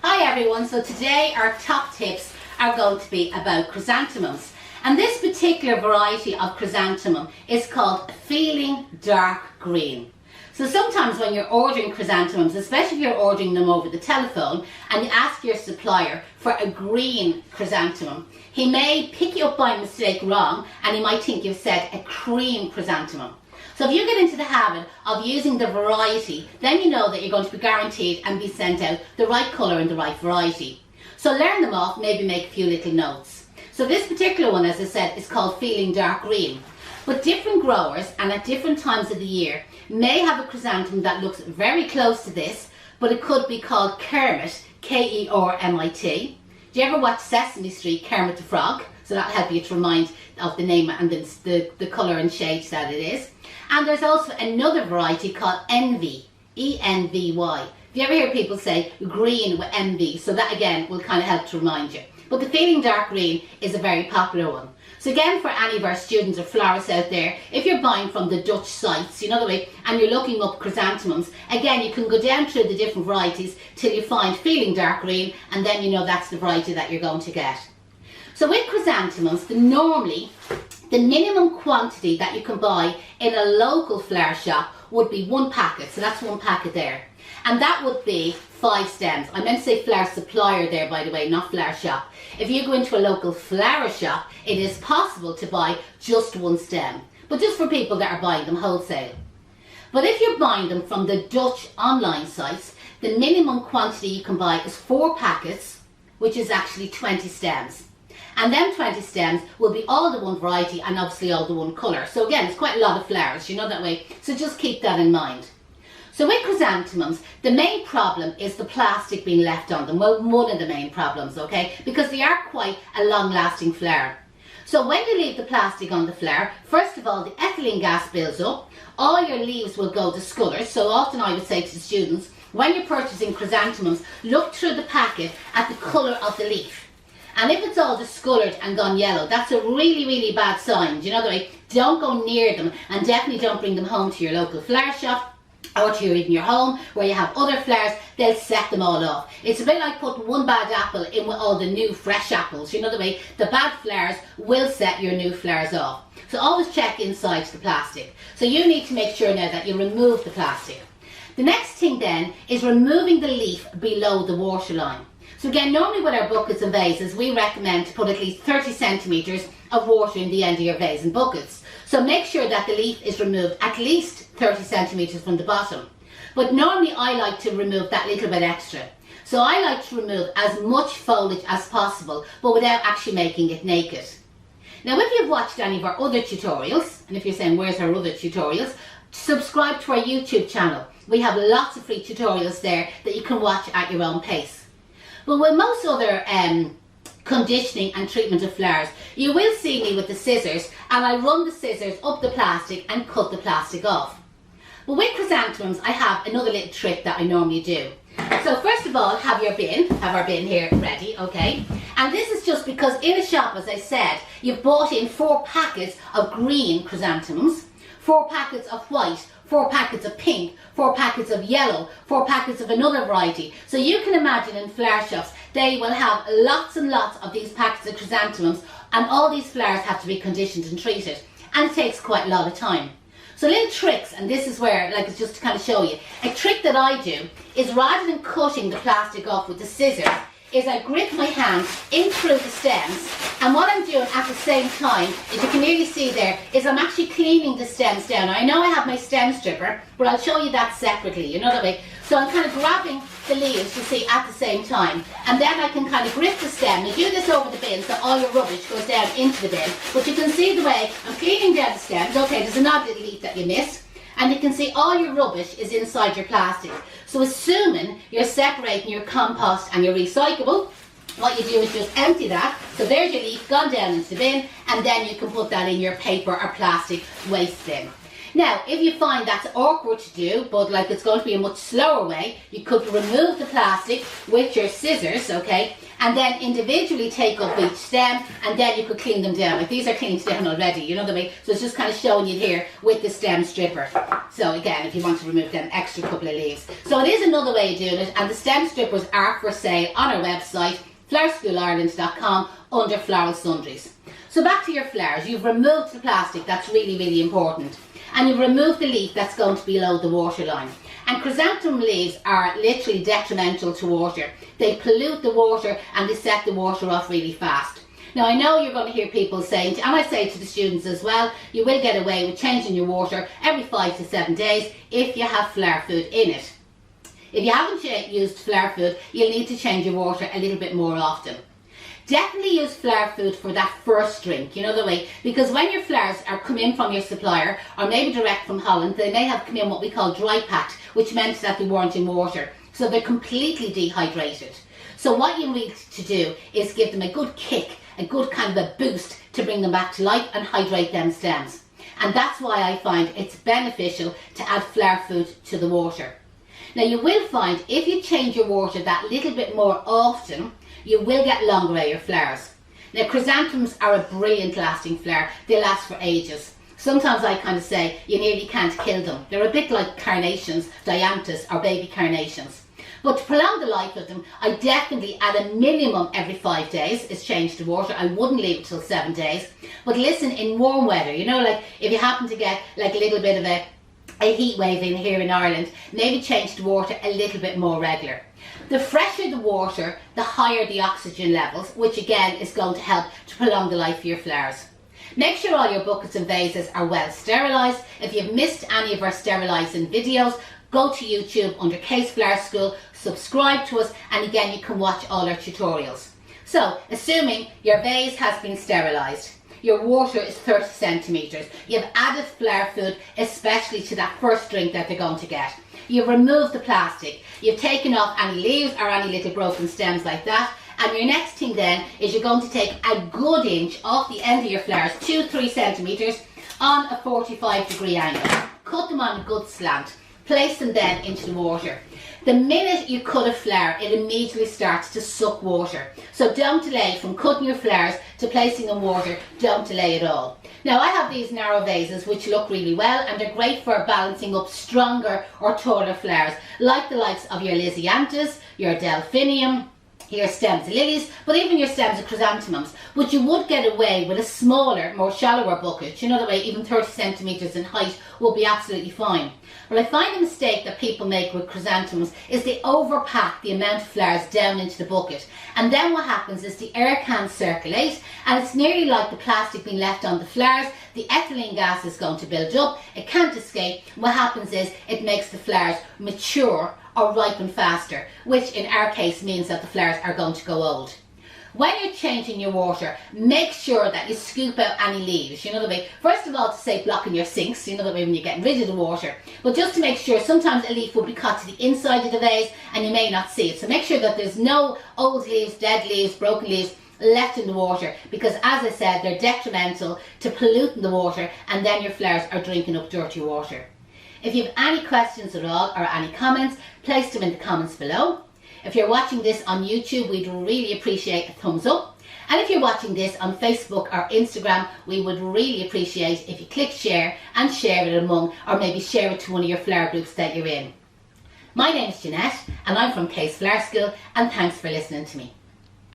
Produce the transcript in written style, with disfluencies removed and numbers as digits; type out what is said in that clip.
Hi everyone, so today our top tips are going to be about chrysanthemums. And this particular variety of chrysanthemum is called Feeling Dark Green. So sometimes when you're ordering chrysanthemums, especially if you're ordering them over the telephone and you ask your supplier for a green chrysanthemum, he may pick you up by mistake wrong and he might think you've said a cream chrysanthemum. So if you get into the habit of using the variety, then you know that you're going to be guaranteed and be sent out the right colour and the right variety. So learn them off, maybe make a few little notes. So this particular one, as I said, is called Feeling Dark Green. But different growers and at different times of the year may have a chrysanthemum that looks very close to this, but it could be called Kermit, K-E-R-M-I-T. Do you ever watch Sesame Street, Kermit the Frog? So that'll help you to remind of the name and the colour and shades that it is. And there's also another variety called Envy, E-N-V-Y. Have you ever hear people say green with envy? So that again will kind of help to remind you. But the Feeling Dark Green is a very popular one. So again, for any of our students or florists out there, if you're buying from the Dutch sites, you know the way, and you're looking up chrysanthemums, again, you can go down through the different varieties till you find Feeling Dark Green, and then you know that's the variety that you're going to get. So with chrysanthemums, normally the minimum quantity that you can buy in a local flower shop would be 1 packet. So that's 1 packet there. And that would be 5 stems. I meant to say flower supplier there, by the way, not flower shop. If you go into a local flower shop, it is possible to buy just 1 stem. But just for people that are buying them wholesale. But if you're buying them from the Dutch online sites, the minimum quantity you can buy is 4 packets, which is actually 20 stems. And then 20 stems will be all the one variety and obviously all the one colour. So again, it's quite a lot of flowers, you know that way. So just keep that in mind. So with chrysanthemums, the main problem is the plastic being left on them. Well, one of the main problems, okay? Because they are quite a long-lasting flower. So when you leave the plastic on the flower, first of all, the ethylene gas builds up. All your leaves will go discoloured. So often I would say to the students, when you're purchasing chrysanthemums, look through the packet at the colour of the leaf. And if it's all discoloured and gone yellow, that's a really, really bad sign. Do you know the way? Don't go near them and definitely don't bring them home to your local flower shop or to even your home where you have other flowers. They'll set them all off. It's a bit like putting 1 bad apple in with all the new fresh apples. You know the way? The bad flowers will set your new flowers off. So always check inside the plastic. So you need to make sure now that you remove the plastic. The next thing then is removing the leaf below the waterline. So again, normally with our buckets and vases, we recommend to put at least 30 centimetres of water in the end of your vase and buckets. So make sure that the leaf is removed at least 30 centimetres from the bottom. But normally I like to remove that little bit extra. So I like to remove as much foliage as possible, but without actually making it naked. Now if you've watched any of our other tutorials, and if you're saying where's our other tutorials, subscribe to our YouTube channel. We have lots of free tutorials there that you can watch at your own pace. But with most other conditioning and treatment of flowers, you will see me with the scissors and I run the scissors up the plastic and cut the plastic off. But with chrysanthemums, I have another little trick that I normally do. So first of all, have our bin here ready, okay? And this is just because in a shop, as I said, you've bought in 4 packets of green chrysanthemums, 4 packets of white, 4 packets of pink, 4 packets of yellow, 4 packets of another variety. So you can imagine in flower shops, they will have lots and lots of these packets of chrysanthemums and all these flowers have to be conditioned and treated. And it takes quite a lot of time. So little tricks, and this is where, like it's just to kind of show you, a trick that I do is rather than cutting the plastic off with the scissors, is I grip my hand in through the stems, and what I'm doing at the same time, as you can really see there, is I'm actually cleaning the stems down. Now, I know I have my stem stripper, but I'll show you that separately, you know that way. So I'm kind of grabbing the leaves, you see, at the same time, and then I can kind of grip the stem. You do this over the bin so all your rubbish goes down into the bin, but you can see the way I'm cleaning down the stems. Okay, there's another little leaf that you missed. And you can see all your rubbish is inside your plastic. So assuming you're separating your compost and your recyclable, what you do is just empty that. So there's your leaf gone down into the bin, and then you can put that in your paper or plastic waste bin. Now, if you find that's awkward to do, but like it's going to be a much slower way, you could remove the plastic with your scissors, okay, and then individually take up each stem, and then you could clean them down. Like these are cleaned down already, you know what I mean? So it's just kind of showing you here with the stem stripper. So again, if you want to remove them extra couple of leaves. So it is another way of doing it, and the stem strippers are for sale on our website, flowerschoolisland.com, under floral sundries. So back to your flowers. You've removed the plastic, that's really, really important. And you've removed the leaf that's going to be below the water line. And chrysanthemum leaves are literally detrimental to water. They pollute the water and they set the water off really fast. Now I know you're going to hear people saying, and I say to the students as well, you will get away with changing your water every 5 to 7 days if you have flower food in it. If you haven't used flower food, you'll need to change your water a little bit more often. Definitely use flower food for that first drink, you know the way, because when your flowers are come in from your supplier, or maybe direct from Holland, they may have come in what we call dry packed, which meant that they weren't in water. So they're completely dehydrated. So what you need to do is give them a good kick, a good kind of a boost to bring them back to life and hydrate them stems. And that's why I find it's beneficial to add flower food to the water. Now you will find if you change your water that little bit more often, you will get longer out of your flowers. Now chrysanthemums are a brilliant lasting flower. They last for ages. Sometimes I kind of say you nearly can't kill them. They're a bit like carnations, dianthus or baby carnations. But to prolong the life of them, I definitely at a minimum every 5 days is change the water. I wouldn't leave it till 7 days. But listen, in warm weather, you know, like if you happen to get like a little bit of a heat wave in here in Ireland, maybe change the water a little bit more regular. The fresher the water, the higher the oxygen levels, which again is going to help to prolong the life of your flowers. Make sure all your buckets and vases are well sterilised. If you've missed any of our sterilising videos, go to YouTube under Case Flower School, subscribe to us, and again you can watch all our tutorials. So, assuming your vase has been sterilised, your water is 30 centimetres. You've added flower food, especially to that first drink that they're going to get. You've removed the plastic. You've taken off any leaves or any little broken stems like that. And your next thing then is you're going to take a good inch off the end of your flowers, 2-3 centimetres, on a 45-degree angle. Cut them on a good slant. Place them then into the water. The minute you cut a flower, it immediately starts to suck water. So don't delay from cutting your flowers to placing in water. Don't delay at all. Now I have these narrow vases which look really well, and they're great for balancing up stronger or taller flowers, like the likes of your Lysianthus, your Delphinium, your stems of lilies, but even your stems of chrysanthemums. But you would get away with a smaller, more shallower bucket. You know the way, even 30 centimetres in height will be absolutely fine. But I find the mistake that people make with chrysanthemums is they overpack the amount of flowers down into the bucket. And then what happens is the air can't circulate, and it's nearly like the plastic being left on the flowers. The ethylene gas is going to build up, it can't escape. What happens is it makes the flowers mature or ripen faster, which in our case means that the flowers are going to go old. When you're changing your water, make sure that you scoop out any leaves, you know the way. First of all, to say blocking your sinks, you know the way, when you're getting rid of the water. But just to make sure, sometimes a leaf will be cut to the inside of the vase and you may not see it. So make sure that there's no old leaves, dead leaves, broken leaves left in the water, because as I said, they're detrimental to polluting the water, and then your flowers are drinking up dirty water. If you have any questions at all or any comments, place them in the comments below. If you're watching this on YouTube, we'd really appreciate a thumbs up. And if you're watching this on Facebook or Instagram, we would really appreciate if you click share and share it among, or maybe share it to one of your flower groups that you're in. My name is Janette and I'm from Case Flower School, and thanks for listening to me.